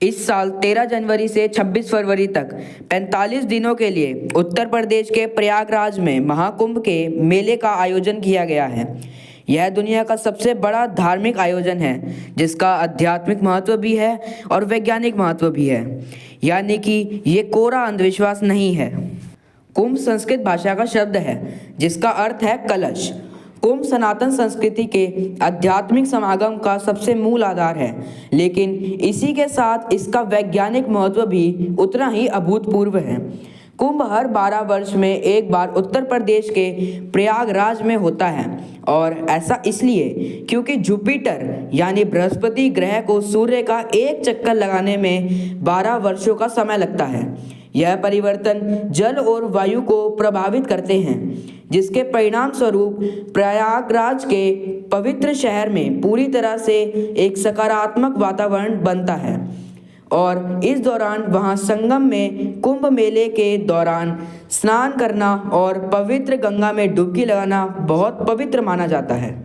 इस साल 13 जनवरी से 26 फरवरी तक 45 दिनों के लिए उत्तर प्रदेश के प्रयागराज में महाकुंभ के मेले का आयोजन किया गया है। यह दुनिया का सबसे बड़ा धार्मिक आयोजन है जिसका आध्यात्मिक महत्व भी है और वैज्ञानिक महत्व भी है, यानी कि ये कोरा अंधविश्वास नहीं है। कुंभ संस्कृत भाषा का शब्द है जिसका अर्थ है कलश। कुंभ सनातन संस्कृति के आध्यात्मिक समागम का सबसे मूल आधार है, लेकिन इसी के साथ इसका वैज्ञानिक महत्व भी उतना ही अभूतपूर्व है। कुंभ हर 12 वर्ष में एक बार उत्तर प्रदेश के प्रयागराज में होता है, और ऐसा इसलिए क्योंकि जुपिटर यानी बृहस्पति ग्रह को सूर्य का एक चक्कर लगाने में 12 वर्षों का समय लगता है। यह परिवर्तन जल और वायु को प्रभावित करते हैं, जिसके परिणाम स्वरूप प्रयागराज के पवित्र शहर में पूरी तरह से एक सकारात्मक वातावरण बनता है, और इस दौरान वहां संगम में कुंभ मेले के दौरान स्नान करना और पवित्र गंगा में डुबकी लगाना बहुत पवित्र माना जाता है।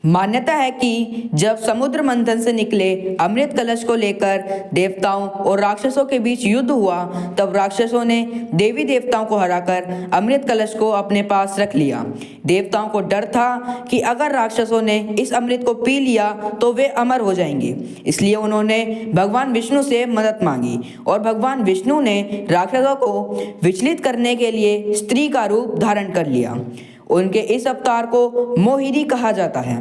मान्यता है कि जब समुद्र मंथन से निकले अमृत कलश को लेकर देवताओं और राक्षसों के बीच युद्ध हुआ, तब राक्षसों ने देवी देवताओं को हराकर अमृत कलश को अपने पास रख लिया। देवताओं को डर था कि अगर राक्षसों ने इस अमृत को पी लिया तो वे अमर हो जाएंगे, इसलिए उन्होंने भगवान विष्णु से मदद मांगी, और भगवान विष्णु ने राक्षसों को विचलित करने के लिए स्त्री का रूप धारण कर लिया। उनके इस अवतार को मोहिनी कहा जाता है।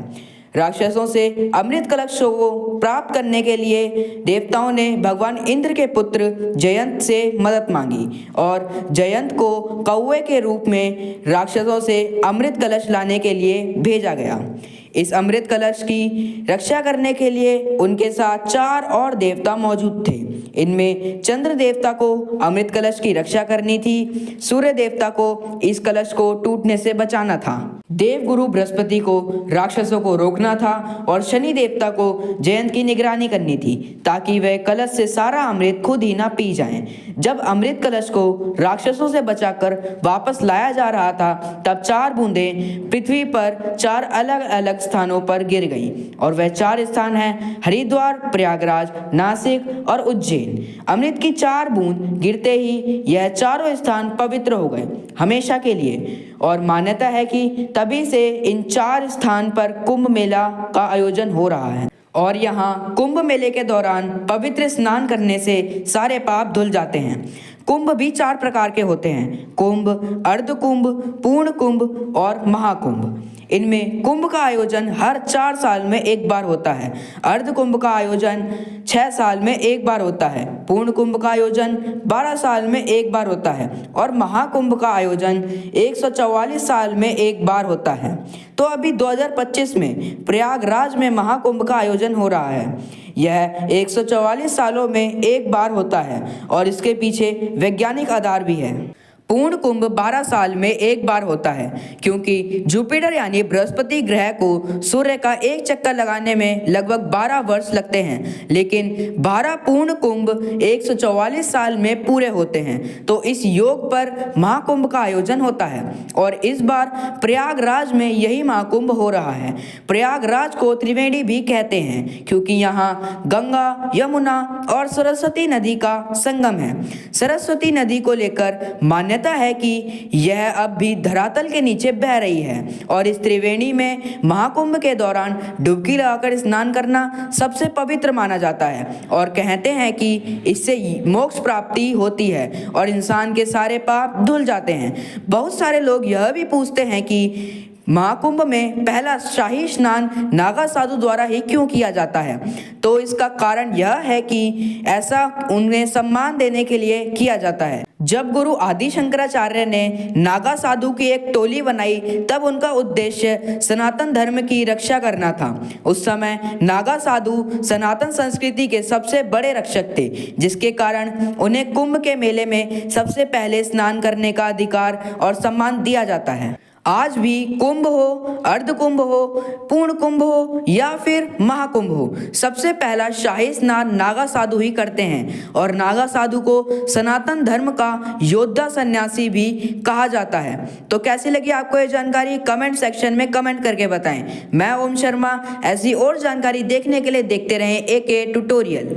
राक्षसों से अमृत कलश को प्राप्त करने के लिए देवताओं ने भगवान इंद्र के पुत्र जयंत से मदद मांगी, और जयंत को कौवे के रूप में राक्षसों से अमृत कलश लाने के लिए भेजा गया। इस अमृत कलश की रक्षा करने के लिए उनके साथ 4 और देवता मौजूद थे। इनमें चंद्र देवता को अमृत कलश की रक्षा करनी थी, सूर्य देवता को इस कलश को टूटने से बचाना था, देवगुरु बृहस्पति को राक्षसों को रोकना था, और शनि देवता को जयंत की निगरानी करनी थी ताकि वह कलश से सारा अमृत खुद ही ना पी जाएं। जब अमृत कलश को राक्षसों से बचाकर वापस लाया जा रहा था, तब 4 बूंदें पृथ्वी पर 4 अलग अलग स्थानों पर गिर गईं, और वह 4 स्थान हैं हरिद्वार, प्रयागराज, नासिक और उज्जैन। अमृत की 4 बूंद गिरते ही यह चारों स्थान पवित्र हो गए हमेशा के लिए, और मान्यता है कि तभी से इन 4 स्थान पर कुंभ मेला का आयोजन हो रहा है। और यहाँ कुंभ मेले के दौरान पवित्र स्नान करने से सारे पाप धुल जाते हैं। कुंभ भी 4 प्रकार के होते हैं: कुंभ, अर्ध कुंभ, पूर्ण कुंभ और महाकुंभ। इनमें कुंभ का आयोजन हर 4 साल में एक बार होता है, अर्ध कुंभ का आयोजन 6 साल में एक बार होता है, पूर्ण कुंभ का आयोजन 12 साल में एक बार होता है, और महाकुंभ का आयोजन 144 साल में एक बार होता है। तो अभी 2025 में प्रयागराज में महाकुंभ का आयोजन हो रहा है। यह 144 सालों में एक बार होता है, और इसके पीछे वैज्ञानिक आधार भी है। पूर्ण कुंभ 12 साल में एक बार होता है, क्योंकि जुपिटर यानी बृहस्पति ग्रह को सूर्य का एक चक्कर लगाने में लगभग 12 वर्ष लगते हैं, लेकिन 12 पूर्ण कुंभ 144 साल में पूरे होते हैं। तो इस योग पर महाकुंभ का आयोजन होता है, और इस बार प्रयागराज में यही महाकुंभ हो रहा है। प्रयागराज को त्रिवेणी भी कहते हैं क्योंकि यहाँ गंगा, यमुना और सरस्वती नदी का संगम है। सरस्वती नदी को लेकर मान्यता है कि यह अब भी धरातल के नीचे बह रही है, और इस त्रिवेणी में महाकुंभ के दौरान डुबकी लगाकर स्नान करना सबसे पवित्र माना जाता है, और कहते हैं कि इससे मोक्ष प्राप्ति होती है और इंसान के सारे पाप धुल जाते हैं। बहुत सारे लोग यह भी पूछते हैं कि महाकुंभ में पहला शाही स्नान नागा साधु द्वारा ही क्यों किया जाता है? तो इसका कारण यह है कि ऐसा उन्हें सम्मान देने के लिए किया जाता है। जब गुरु आदि शंकराचार्य ने नागा साधु की एक टोली बनाई, तब उनका उद्देश्य सनातन धर्म की रक्षा करना था। उस समय नागा साधु सनातन संस्कृति के सबसे बड़े रक्षक थे, जिसके कारण उन्हें कुंभ के मेले में सबसे पहले स्नान करने का अधिकार और सम्मान दिया जाता है। आज भी कुंभ हो, अर्ध कुंभ हो, पूर्ण कुंभ हो या फिर महाकुंभ हो, सबसे पहला शाही स्नान नागा साधु ही करते हैं, और नागा साधु को सनातन धर्म का योद्धा सन्यासी भी कहा जाता है। तो कैसी लगी आपको ये जानकारी? कमेंट सेक्शन में कमेंट करके बताएं। मैं ओम शर्मा। ऐसी और जानकारी देखने के लिए देखते रहें AK ट्यूटोरियल।